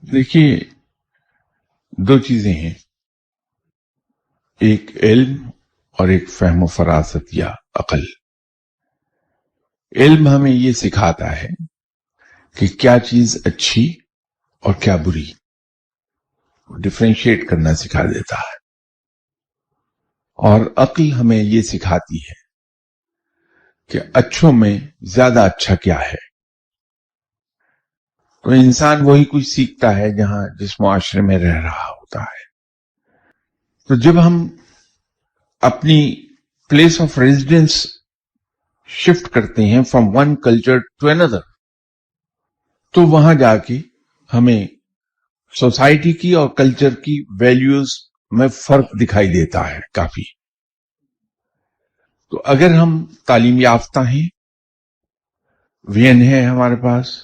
دیکھیے، دو چیزیں ہیں، ایک علم اور ایک فہم و فراست یا عقل۔ علم ہمیں یہ سکھاتا ہے کہ کیا چیز اچھی اور کیا بری، ڈفرینشیٹ کرنا سکھا دیتا ہے، اور عقل ہمیں یہ سکھاتی ہے کہ اچھوں میں زیادہ اچھا کیا ہے۔ تو انسان وہی کچھ سیکھتا ہے جس معاشرے میں رہ رہا ہوتا ہے۔ تو جب ہم اپنی پلیس آف ریزیڈنس شفٹ کرتے ہیں فرام ون کلچر ٹو اندر، تو وہاں جا کے ہمیں سوسائٹی کی اور کلچر کی ویلیوز میں فرق دکھائی دیتا ہے کافی۔ تو اگر ہم تعلیم یافتہ ہیں، وین ہے ہمارے پاس،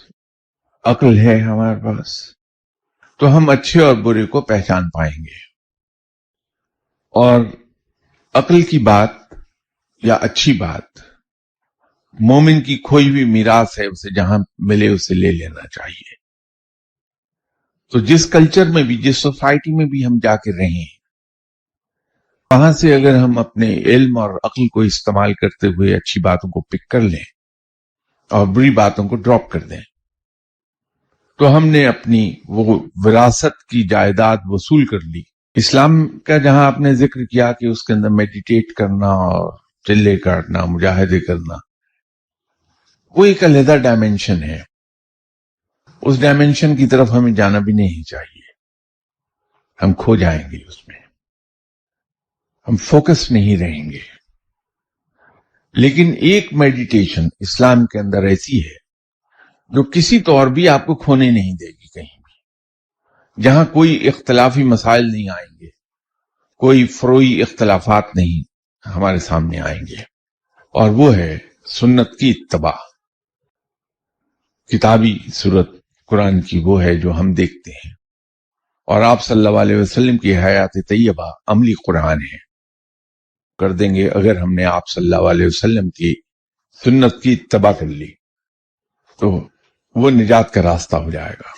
عقل ہے ہمارے پاس، تو ہم اچھے اور برے کو پہچان پائیں گے، اور عقل کی بات یا اچھی بات مومن کی کھوئی ہوئی میراث ہے، اسے جہاں ملے اسے لے لینا چاہیے۔ تو جس کلچر میں بھی، جس سوسائٹی میں بھی ہم جا کے رہیں، وہاں سے اگر ہم اپنے علم اور عقل کو استعمال کرتے ہوئے اچھی باتوں کو پک کر لیں اور بری باتوں کو ڈراپ کر دیں، تو ہم نے اپنی وہ وراثت کی جائیداد وصول کر لی۔ اسلام کا جہاں آپ نے ذکر کیا کہ اس کے اندر میڈیٹیٹ کرنا اور چلے کاٹنا، مجاہدے کرنا، وہ ایک علیحدہ ڈائمینشن ہے۔ اس ڈائمینشن کی طرف ہمیں جانا بھی نہیں چاہیے، ہم کھو جائیں گے اس میں، ہم فوکس نہیں رہیں گے۔ لیکن ایک میڈیٹیشن اسلام کے اندر ایسی ہے جو کسی طور بھی آپ کو کھونے نہیں دے گی کہیں بھی، جہاں کوئی اختلافی مسائل نہیں آئیں گے، کوئی فروعی اختلافات نہیں ہمارے سامنے آئیں گے، اور وہ ہے سنت کی اتباع۔ کتابی صورت قرآن کی وہ ہے جو ہم دیکھتے ہیں، اور آپ صلی اللہ علیہ وسلم کی حیات طیبہ عملی قرآن ہے۔ کر دیں گے اگر ہم نے آپ صلی اللہ علیہ وسلم کی سنت کی اتباع کر لی، تو وہ نجات کا راستہ ہو جائے گا۔